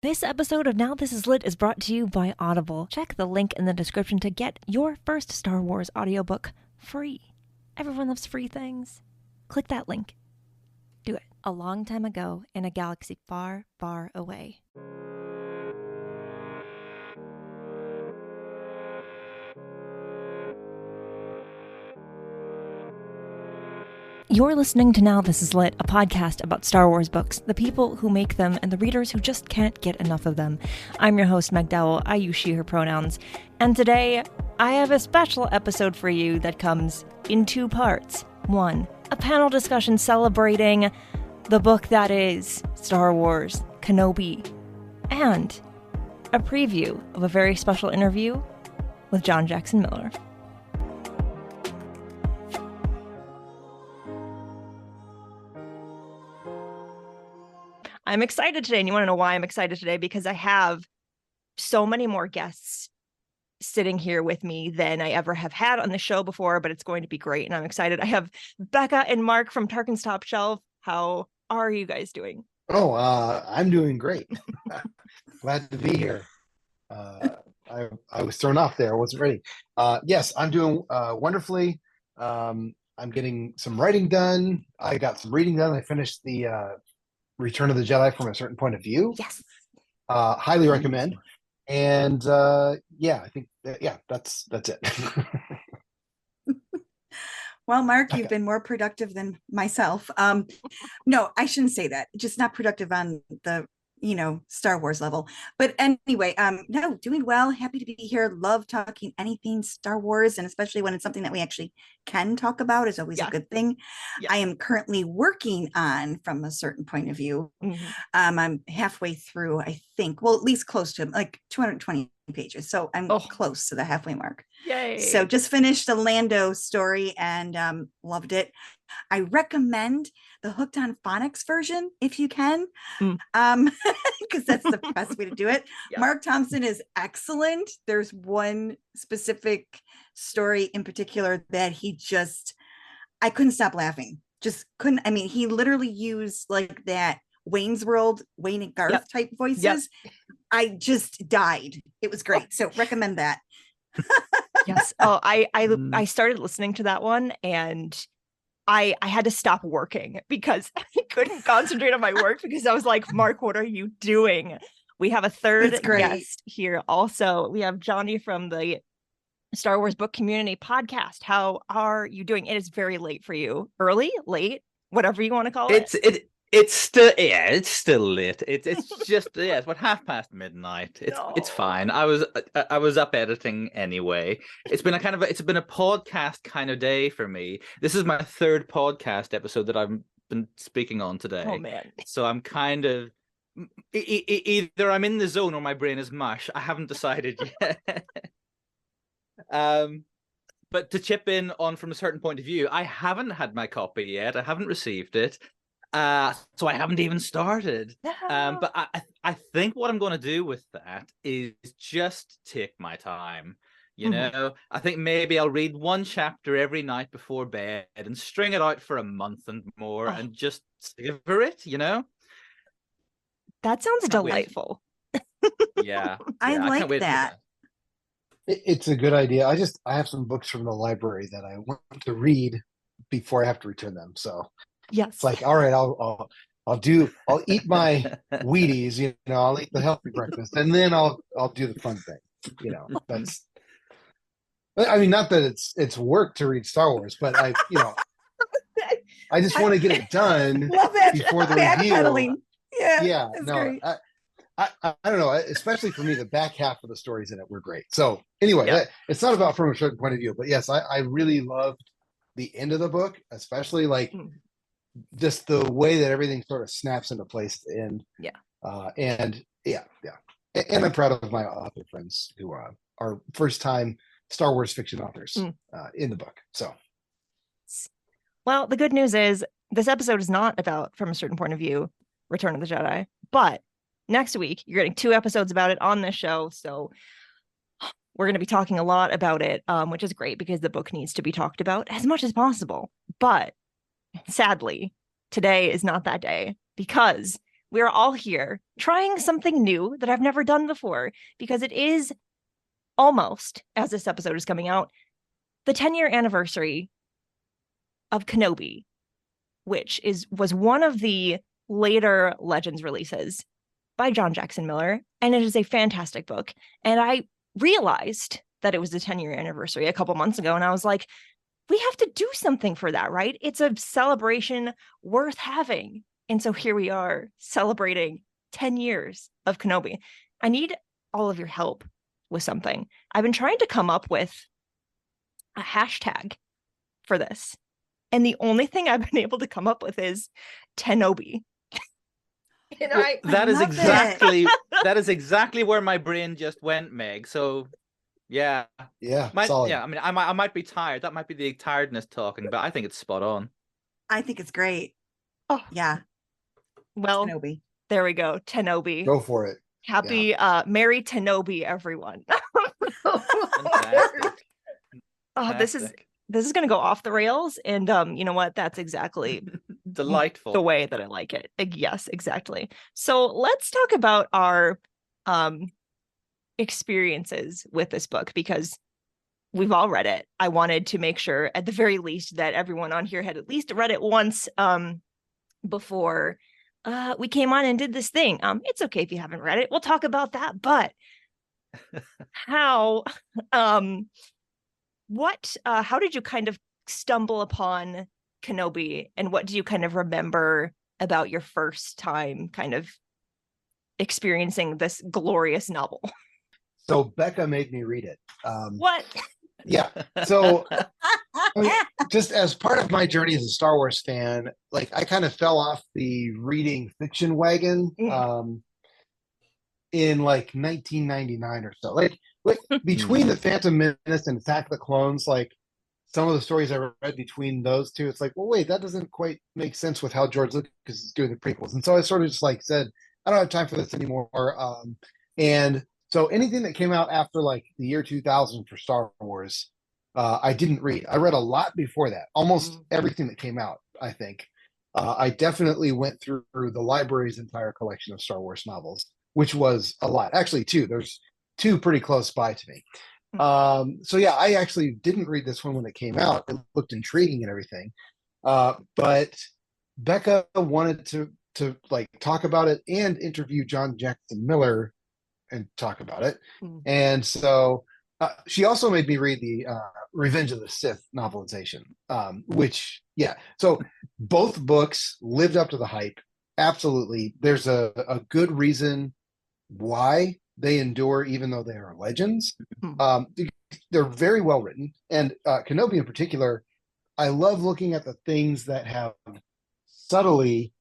This episode of Now This Is Lit is brought to you by Audible. Check the link in the description to get your first Star Wars audiobook free. Everyone loves free things. Click that link. Do it. A long time ago, in a galaxy far, far away. You're listening to Now This Is Lit, a podcast about Star Wars books, the people who make them, and the readers who just can't get enough of them. I'm your host, Meg Dowell. I use she, her pronouns. And today, I have a special episode for you that comes in two parts. One, a panel discussion celebrating the book that is Star Wars, KENOBI. And a preview of a very special interview with John Jackson Miller. I'm excited today, and you want to know why I'm excited today? Because I have so many more guests sitting here with me than I ever have had on the show before, but it's going to be great, and I'm excited. I have Becca and Mark from Tarkin's Top Shelf. How are you guys doing? Oh, I'm doing great. Glad to be here. I was thrown off there. I wasn't ready. Yes, I'm doing wonderfully. I'm getting some writing done. I got some reading done. I finished the Return of the Jedi from a certain point of view. Yes. Highly recommend. And yeah, I think that's it. Well, Mark, you've been more productive than myself. No, I shouldn't say that. Just not productive on the, Star Wars level. But anyway, no, doing well. Happy to be here. Love talking anything Star Wars, and especially when it's something that we actually can talk about is always a good thing. Yeah. I am currently working on From a Certain Point of View. Mm-hmm. I'm halfway through, I think. Well, at least close to like 220 pages. So I'm close to the halfway mark. Yay. So just finished the Lando story and loved it. I recommend the Hooked on Phonics version if you can, because that's the best way to do it. Yeah. Mark Thompson is excellent. There's one specific story in particular that I couldn't stop laughing. Just couldn't. I mean, he literally used like that Wayne's World, Wayne and Garth type voices. Yep. I just died. It was great. So recommend that. Yes. Oh, I started listening to that one, and I had to stop working because I couldn't concentrate on my work because I was like, Mark, what are you doing? We have a third guest here. Also, we have Johnny from the Star Wars Book Community podcast. How are you doing? It is very late for you. Early, late, whatever you want to call it. It's still late. It's just it's about midnight. It's fine. I was up editing anyway. It's been a podcast kind of day for me. This is my third podcast episode that I've been speaking on today. Oh man! So I'm kind of either I'm in the zone or my brain is mush. I haven't decided yet. But to chip in on From a Certain Point of View, I haven't had my copy yet. I haven't received it. So I haven't even started. But I think what I'm going to do with that is just take my time. You know, I think maybe I'll read one chapter every night before bed and string it out for a month and more and just savor it, That sounds delightful. Yeah. I like that. It's a good idea. I have some books from the library that I want to read before I have to return them. So yes, it's like, all right, I'll eat my Wheaties, I'll eat the healthy breakfast, and then I'll do the fun thing. That's, I mean, not that it's work to read Star Wars, but I just want to get it done before the review. Yeah, no, great. I don't know, especially for me, the back half of the stories in it were great. So anyway, it's not about From a Certain Point of View, but yes, I really loved the end of the book, especially like just the way that everything sort of snaps into place at the end. And I'm proud of my author friends who are first time Star Wars fiction authors in the book. So, well, the good news is this episode is not about From a Certain Point of View, Return of the Jedi, but next week you're getting 2 episodes about it on this show. So we're going to be talking a lot about it, which is great because the book needs to be talked about as much as possible. But sadly, today is not that day because we're all here trying something new that I've never done before, because it is almost, as this episode is coming out, the 10-year anniversary of KENOBI, which was one of the later Legends releases by John Jackson Miller, and it is a fantastic book. And I realized that it was the 10-year anniversary a couple months ago, and I was like, we have to do something for that, right? It's a celebration worth having. And so here we are celebrating 10 years of KENOBI. I need all of your help with something. I've been trying to come up with a hashtag for this, and the only thing I've been able to come up with is TENobi. And Well, that is it. exactly where my brain just went, Meg. So yeah, solid. yeah. I mean, I might be tired. That might be the tiredness talking, but I think it's spot on. I think it's great. Oh yeah. Well, TENobi. There we go. TENobi. Go for it. Happy Merry TENobi, everyone. Fantastic. Oh, this is going to go off the rails, and you know what? That's exactly delightful. The way that I like it. Yes, exactly. So let's talk about our experiences with this book, because we've all read it. I wanted to make sure, at the very least, that everyone on here had at least read it once before we came on and did this thing. It's okay if you haven't read it. We'll talk about that. But how did you kind of stumble upon KENOBI, and what do you kind of remember about your first time kind of experiencing this glorious novel? So Becca made me read it. What? Yeah. So I mean, just as part of my journey as a Star Wars fan, like I kind of fell off the reading fiction wagon in like 1999 or so. Like between The Phantom Menace and Attack of the Clones, like some of the stories I read between those two, it's like, well, wait, that doesn't quite make sense with how George Lucas is doing the prequels. And so I sort of just like said, I don't have time for this anymore. And so anything that came out after like the year 2000 for Star Wars, I didn't read. I read a lot before that, almost everything that came out, I think. I definitely went through the library's entire collection of Star Wars novels, which was a lot. Actually, two. There's two pretty close by to me. So yeah, I actually didn't read this one when it came out. It looked intriguing and everything. But Becca wanted to like talk about it and interview John Jackson Miller and talk about it. And so she also made me read the Revenge of the Sith novelization, which, yeah. So both books lived up to the hype. Absolutely. There's a good reason why they endure, even though they are legends. They're very well written. And KENOBI in particular, I love looking at the things that have subtly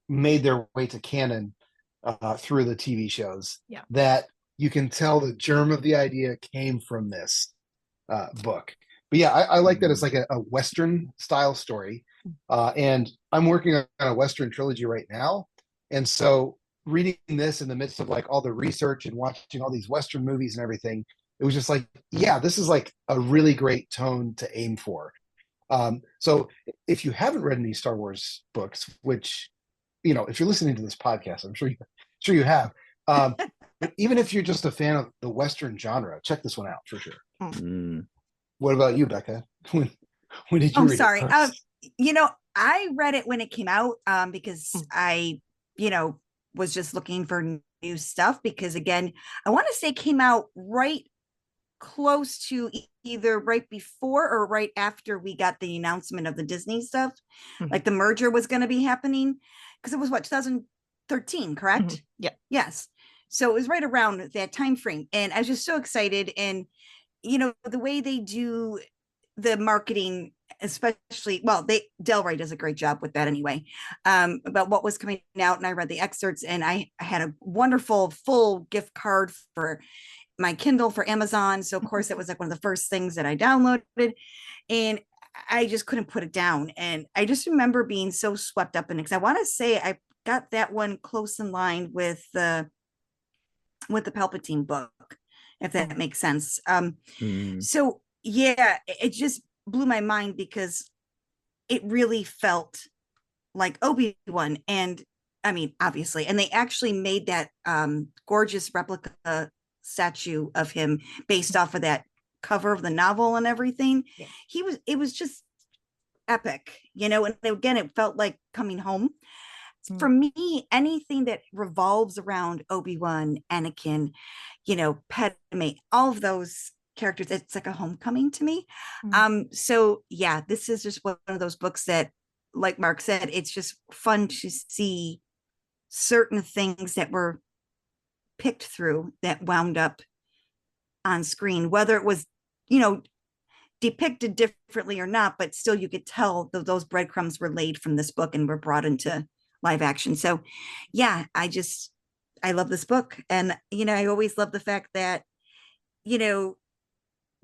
made their way to canon through the TV shows. Yeah. That you can tell the germ of the idea came from this book. But yeah, I like that it's like a Western style story. And I'm working on a Western trilogy right now. And so reading this in the midst of like all the research and watching all these Western movies and everything, it was just like, yeah, this is like a really great tone to aim for. So if you haven't read any Star Wars books, which, you know, if you're listening to this podcast, I'm sure you have. But even if you're just a fan of the Western genre, check this one out for sure. What about you, Becca? When did you read sorry. it? You know, I read it when it came out because I, you know, was just looking for new stuff, because again, I want to say it came out right close to either right before or right after we got the announcement of the Disney stuff. Like the merger was going to be happening, because it was 2013, correct? Yeah. Yes. So it was right around that time frame, and I was just so excited. And you know, the way they do the marketing, especially, well, Delray does a great job with that anyway, about what was coming out. And I read the excerpts, and I had a wonderful full gift card for my Kindle for Amazon. So of course it was like one of the first things that I downloaded, and I just couldn't put it down. And I just remember being so swept up in it, because I want to say I got that one close in line with the Palpatine book, if that makes sense. So yeah, it just blew my mind, because it really felt like Obi-Wan. And I mean, obviously, and they actually made that gorgeous replica statue of him based off of that cover of the novel and everything. Yeah. It was just epic, and again, it felt like coming home. For me, anything that revolves around Obi-Wan, Anakin, Padme, all of those characters, it's like a homecoming to me. So yeah, this is just one of those books that, like Mark said, it's just fun to see certain things that were picked through that wound up on screen, whether it was, depicted differently or not, but still you could tell that those breadcrumbs were laid from this book and were brought into live action. So yeah, I love this book. And, I always love the fact that,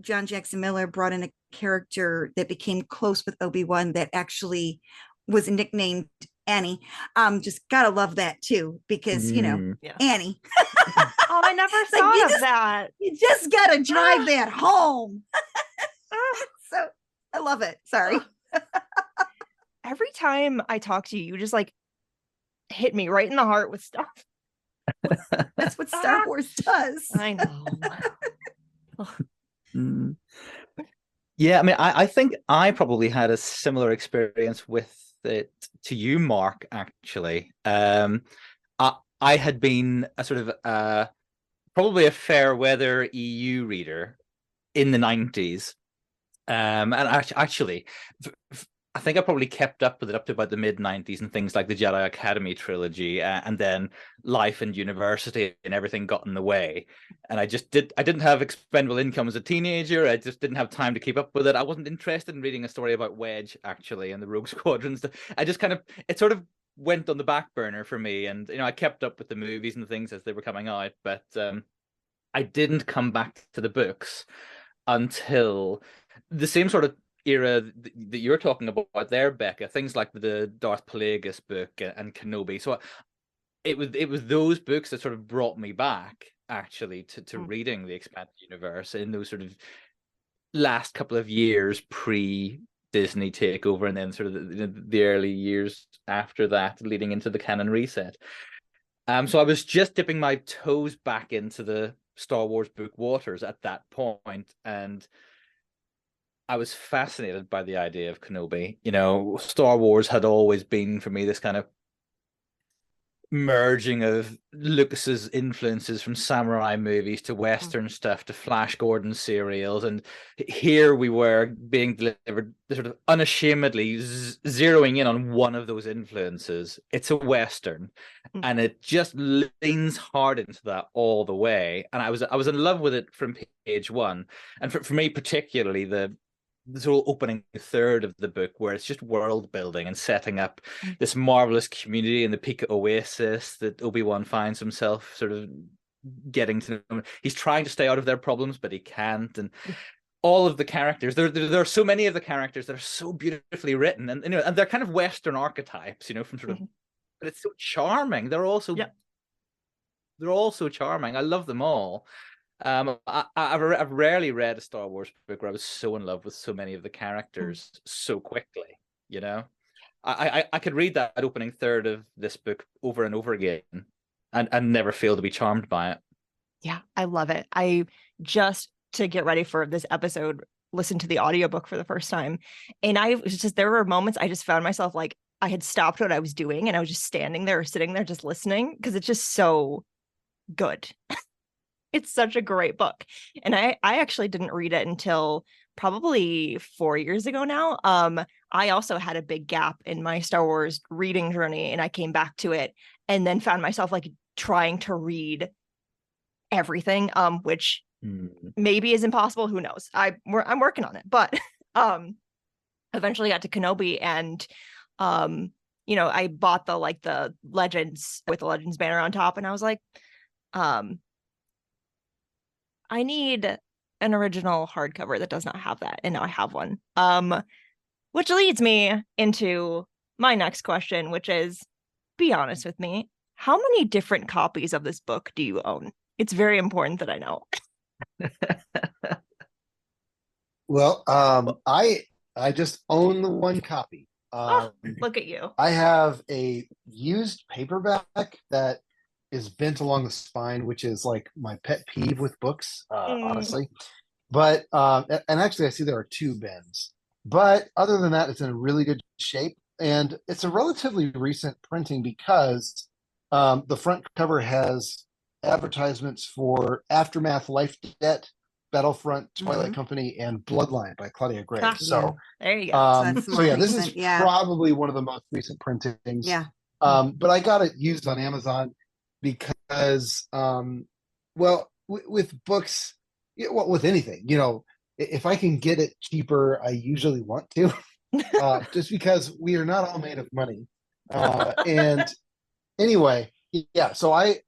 John Jackson Miller brought in a character that became close with Obi-Wan that actually was nicknamed Annie. Just gotta love that too, because Annie. Oh, I never thought of that. You just gotta drive that home. So I love it. Sorry. Every time I talk to you, you just like hit me right in the heart with stuff. That's what Star Wars does. I know. Yeah, I mean, I think I probably had a similar experience with it to you, Mark, actually. I had been a sort of probably a fair weather EU reader in the 90s. And actually, I think I probably kept up with it up to about the mid-90s, and things like the Jedi Academy trilogy, and then life and university and everything got in the way. And I didn't have expendable income as a teenager. I just didn't have time to keep up with it. I wasn't interested in reading a story about Wedge, actually, and the Rogue Squadron stuff. It sort of went on the back burner for me. And, I kept up with the movies and things as they were coming out, but I didn't come back to the books until the same sort of era that you're talking about there, Becca. Things like the Darth Plagueis book and KENOBI. So it was those books that sort of brought me back, actually, to reading the expanded universe in those sort of last couple of years pre-Disney takeover, and then sort of the early years after that, leading into the canon reset. So I was just dipping my toes back into the Star Wars book waters at that point, and I was fascinated by the idea of KENOBI. Star Wars had always been for me this kind of merging of Lucas's influences from samurai movies to Western stuff to Flash Gordon serials, and here we were being delivered sort of unashamedly zeroing in on one of those influences. It's a Western, and it just leans hard into that all the way. And I was in love with it from page one. And for me particularly, this whole opening third of the book, where it's just world building and setting up this marvelous community in the Pika Oasis that Obi-Wan finds himself sort of getting to know. He's trying to stay out of their problems, but he can't. And all of the characters, there are so many of the characters that are so beautifully written, and and they're kind of Western archetypes, from sort of, but it's so charming. They're all so charming. I love them all. I've rarely read a Star Wars book where I was so in love with so many of the characters so quickly. I could read that opening third of this book over and over again and never fail to be charmed by it. Yeah, I love it. I just, to get ready for this episode, listened to the audiobook for the first time, and there were moments I just found myself like I had stopped what I was doing and I was just standing there or sitting there just listening, because it's just so good. It's such a great book. And I actually didn't read it until probably 4 years ago now. I also had a big gap in my Star Wars reading journey, and I came back to it and then found myself like trying to read everything, which maybe is impossible. Who knows? I'm working on it, but eventually got to KENOBI, and I bought the Legends with the Legends banner on top, and I was like, I need an original hardcover that does not have that, and now I have one. Which leads me into my next question, which is, be honest with me, how many different copies of this book do you own? It's very important that I know. Well, I just own the one copy. Look at you. I have a used paperback that is bent along the spine, which is like my pet peeve with books, honestly. But and actually, I see there are 2 bends. But other than that, it's in a really good shape, and it's a relatively recent printing because the front cover has advertisements for Aftermath, Life Debt, Battlefront, Twilight Company, and Bloodline by Claudia Gray. So there you go. so yeah, this is probably one of the most recent printings. Yeah. But I got it used on Amazon because, well, with books, well, with anything, if I can get it cheaper, I usually want to, just because we are not all made of money. And anyway, yeah, so I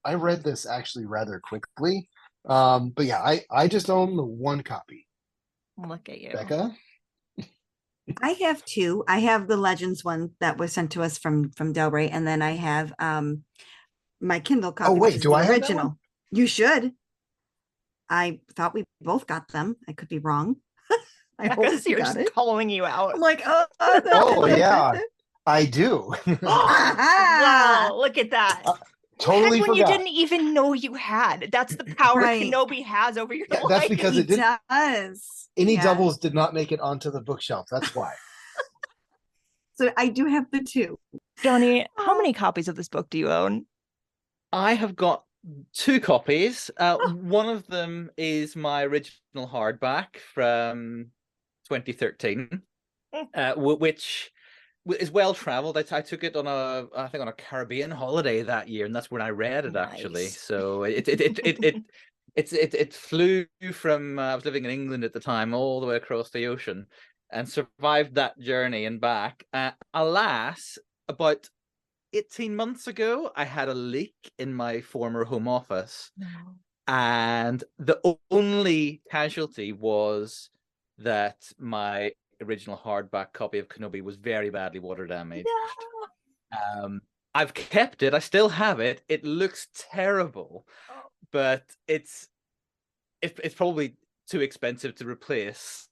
read this actually rather quickly. But yeah, I just own the 1 copy. Look at you, Becca. I have 2. I have the Legends one that was sent to us from Delray, and then I have my Kindle copy. Oh wait, which is do the I have original? that one? You should. I thought we both got them. I could be wrong. I hope you're got just it. calling you out. I'm like, oh yeah, I do. Wow, look at that. Totally when forgot. You didn't even know you had. That's the power Right. KENOBI has over your life. That's because it didn't. Does. Any doubles did not make it onto the bookshelf. That's why. So I do have the 2. Johnny, how many copies of this book do you own? I have got 2 copies. One of them is my original hardback from 2013, which is well traveled. I took it on I think on a Caribbean holiday that year, and that's when I read it actually. So it flew from I was living in England at the time all the way across the ocean and survived that journey and back. Alas, about 18 months ago, I had a leak in my former home office, and the only casualty was that my original hardback copy of KENOBI was very badly water damaged. I've kept it. I still have it. It looks terrible, but it's probably too expensive to replace,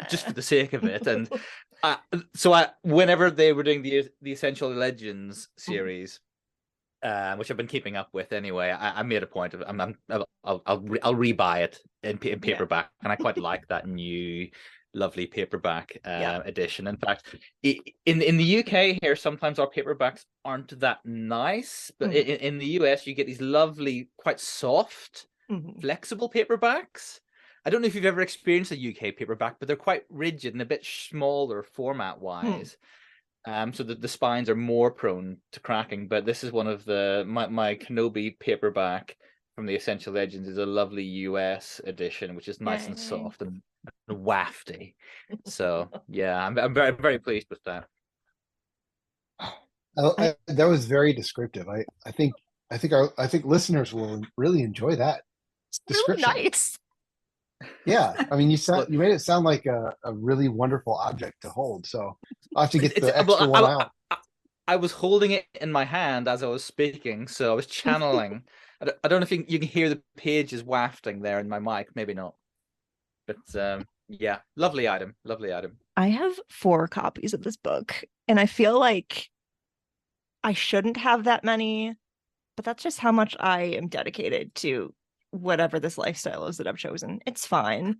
just for the sake of it. And so whenever they were doing the Essential Legends series, which I've been keeping up with anyway, I made a point of I'll rebuy it in paperback, and I quite like that new lovely paperback edition. In fact, in the UK here, sometimes our paperbacks aren't that nice, but in the US you get these lovely, quite soft, flexible paperbacks. I don't know if you've ever experienced a UK paperback, but they're quite rigid and a bit smaller format wise. So the spines are more prone to cracking. But this is one of my KENOBI paperback from the Essential Legends is a lovely US edition, which is nice and soft and wafty. So yeah, I'm very, very pleased with that. That was very descriptive. I think listeners will really enjoy that description. Really nice. Yeah, I mean, you made it sound like a really wonderful object to hold. So I'll have to get the extra one out. I was holding it in my hand as I was speaking, so I was channeling. I don't know if you can hear the pages wafting there in my mic. Maybe not. But yeah, lovely item. I have 4 copies of this book, and I feel like I shouldn't have that many, but that's just how much I am dedicated to whatever this lifestyle is that I've chosen. It's fine.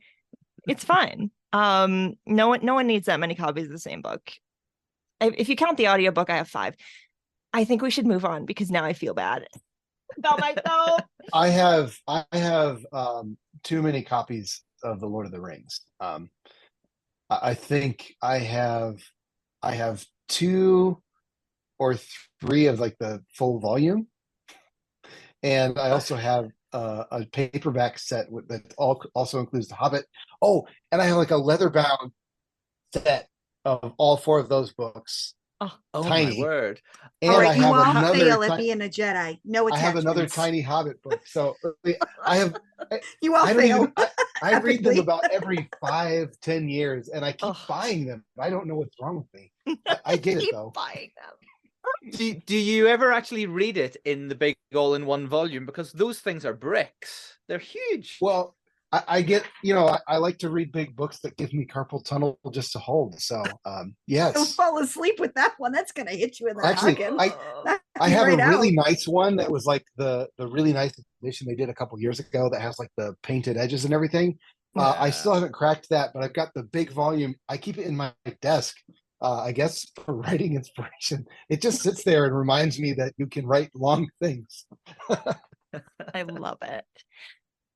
No one needs that many copies of the same book. If you count the audiobook, I have 5. I think we should move on because now I feel bad about myself. I have too many copies of the Lord of the Rings. I think I have 2 or 3 of like the full volume, and I also have a paperback set that also includes The Hobbit. Oh, and I have like a leather bound set of all 4 of those books. Oh tiny. My word! And right, I have another fail at being a Jedi. No attachments. I have another tiny Hobbit book. So I have. You all fail. I read them about every 5-10 years, and I keep buying them. I don't know what's wrong with me. I get it though. Buying them. Do you ever actually read it in the big all-in-one volume? Because those things are bricks. They're huge. Well, I get, I like to read big books that give me carpal tunnel just to hold. So, Don't yes. fall asleep with that one. That's going to hit you in the Actually, noggin. I have right a really out. nice one that was like the really nice edition they did a couple years ago that has like the painted edges and everything. I still haven't cracked that, but I've got the big volume. I keep it in my desk, I guess, for writing inspiration. It just sits there and reminds me that you can write long things. I love it.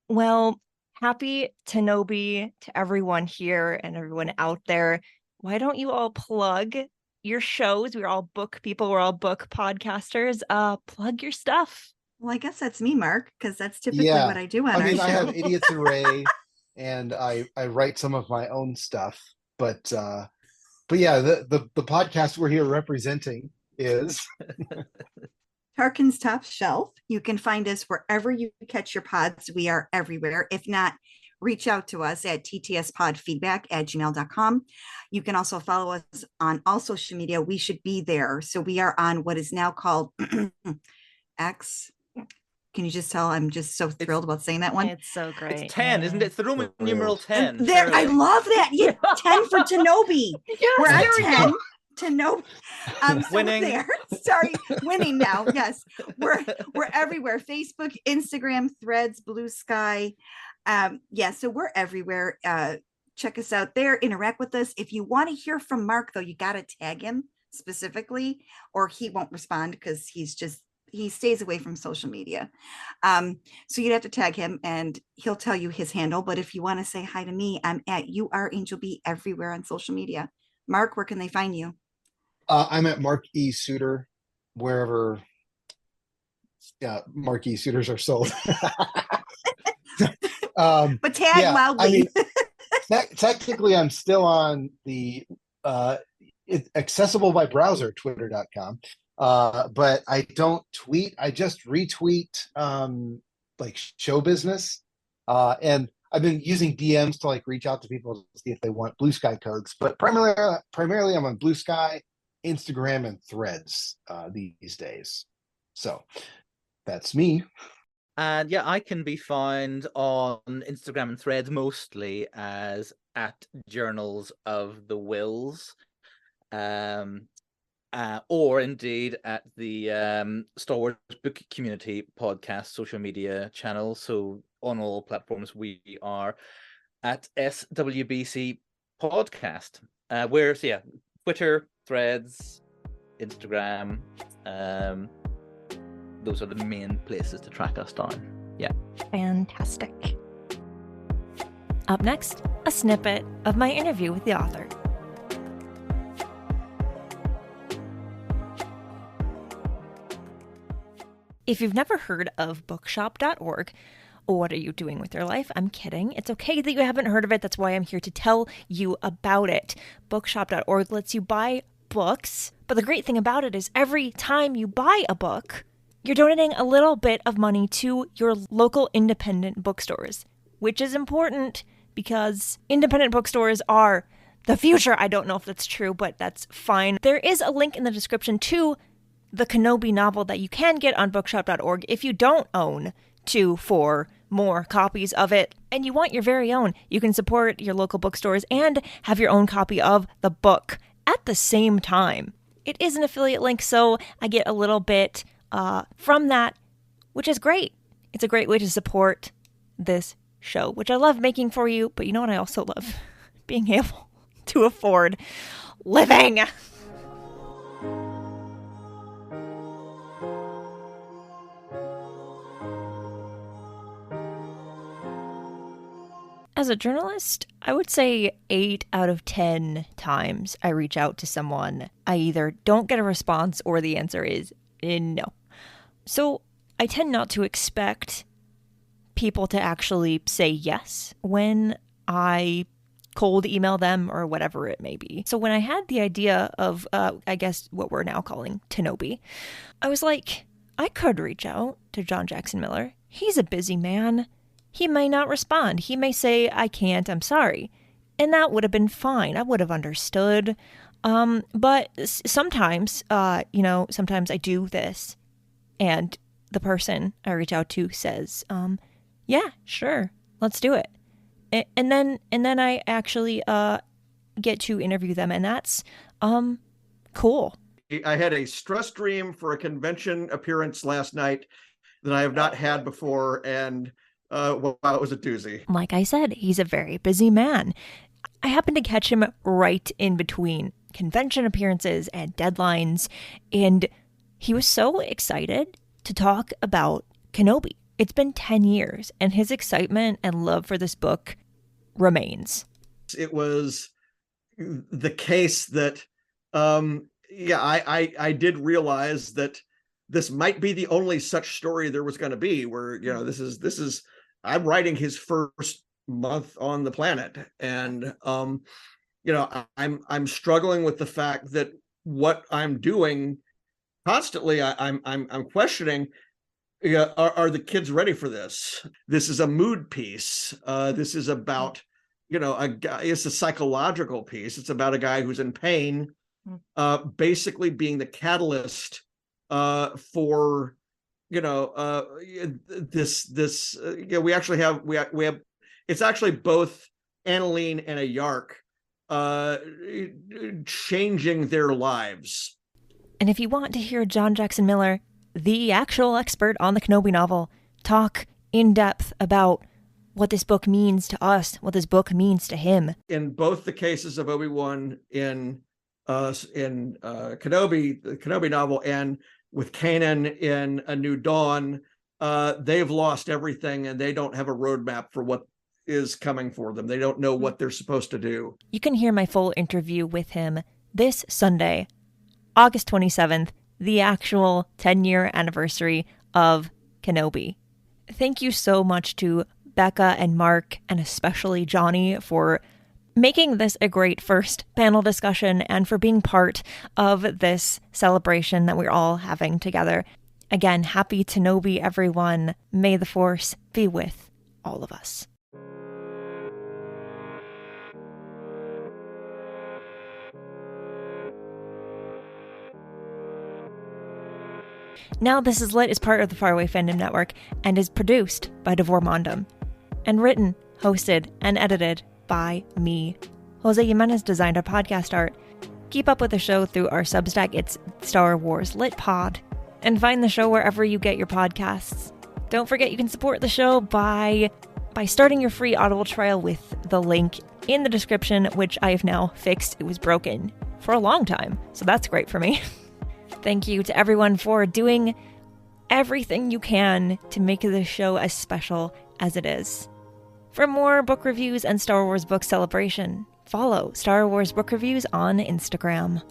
Well, happy TENobi to everyone here and everyone out there. Why don't you all plug your shows? We're all book people. We're all book podcasters. Plug your stuff. Well, I guess that's me, Mark, because that's typically what I do on our show. I have Idiots and Ray, and I write some of my own stuff. But yeah, the podcast we're here representing is Tarkin's Top Shelf. You can find us wherever you catch your pods. We are everywhere. If not, reach out to us at ttspodfeedback@gmail.com. You can also follow us on all social media. We should be there. So we are on what is now called X. Can you just tell I'm just so thrilled about saying that one? It's so great. It's 10, isn't it? It's the Roman numeral 10. There, I love that. Yeah, 10 for TENobi. Yes, we're there at we 10. go. TENobi. So Winning. There. Sorry, winning now. Yes, we're everywhere. Facebook, Instagram, Threads, Blue Sky. So we're everywhere. Check us out there. Interact with us. If you want to hear from Mark, though, you got to tag him specifically, or he won't respond because he stays away from social media. So you'd have to tag him and he'll tell you his handle. But if you want to say hi to me, I'm at YouAreAngelB everywhere on social media. Mark, where can they find you? I'm at Mark E. Suter, wherever Mark E. Suiters are sold. But tag loudly. Technically, I'm still on the accessible by browser, twitter.com. But I don't tweet. I just retweet like show business. And I've been using DMs to like reach out to people to see if they want Blue Sky codes. But primarily I'm on Blue Sky, Instagram, and Threads these days. So that's me. And yeah, I can be found on Instagram and Threads mostly as at Journals of the Wills. Or indeed at the Star Wars Book Community podcast social media channel. So on all platforms, we are at SWBC Podcast. Twitter, Threads, Instagram. Those are the main places to track us down. Yeah. Fantastic. Up next, a snippet of my interview with the author. If you've never heard of bookshop.org, what are you doing with your life? I'm kidding. It's okay that you haven't heard of it. That's why I'm here to tell you about it. Bookshop.org lets you buy books, but the great thing about it is every time you buy a book, you're donating a little bit of money to your local independent bookstores, which is important because independent bookstores are the future. I don't know if that's true, but that's fine. There is a link in the description to the KENOBI novel that you can get on bookshop.org if you don't own 2-4 more copies of it and you want your very own. You can support your local bookstores and have your own copy of the book at the same time. It is an affiliate link, so I get a little bit from that, which is great. It's a great way to support this show, which I love making for you, but you know what I also love? Being able to afford living. As a journalist, I would say 8 out of 10 times I reach out to someone, I either don't get a response or the answer is no. So I tend not to expect people to actually say yes when I cold email them or whatever it may be. So when I had the idea of, I guess what we're now calling TENobi, I was like, I could reach out to John Jackson Miller. He's a busy man. He may not respond. He may say, I can't, I'm sorry. And that would have been fine. I would have understood. But sometimes, sometimes I do this and the person I reach out to says, yeah, sure, let's do it. And then I actually get to interview them, and that's cool. I had a stress dream for a convention appearance last night that I have not had before, and wow, it was a doozy. Like I said, he's a very busy man. I happened to catch him right in between convention appearances and deadlines, and he was so excited to talk about KENOBI. It's been 10 years, and his excitement and love for this book remains. It was the case that, I did realize that this might be the only such story there was going to be, where, this is, I'm writing his first month on the planet. And, I'm struggling with the fact that what I'm doing constantly, I'm questioning, are the kids ready for this? This is a mood piece. This is about, a guy. It's a psychological piece. It's about a guy who's in pain, basically being the catalyst for, this. We actually have we have. It's actually both Annalene and a Yark changing their lives. And if you want to hear John Jackson Miller, the actual expert on the KENOBI novel, talk in depth about what this book means to us, what this book means to him. In both the cases of Obi-Wan in KENOBI, the KENOBI novel, and with Kanan in A New Dawn, they've lost everything and they don't have a roadmap for what is coming for them. They don't know what they're supposed to do. You can hear my full interview with him this Sunday, August 27th, the actual 10-year anniversary of KENOBI. Thank you so much to Becca and Mark, and especially Johnny, for making this a great first panel discussion and for being part of this celebration that we're all having together. Again, happy TENobi, everyone. May the Force be with all of us. Now This Is Lit is part of the Faraway Fandom Network and is produced by Devor Mondum and written, hosted, and edited by me. Jose Jimenez designed our podcast art. Keep up with the show through our Substack. It's Star Wars Lit Pod. And find the show wherever you get your podcasts. Don't forget you can support the show by starting your free Audible trial with the link in the description, which I have now fixed. It was broken for a long time, so that's great for me. Thank you to everyone for doing everything you can to make this show as special as it is. For more book reviews and Star Wars book celebration, follow Star Wars Book Reviews on Instagram.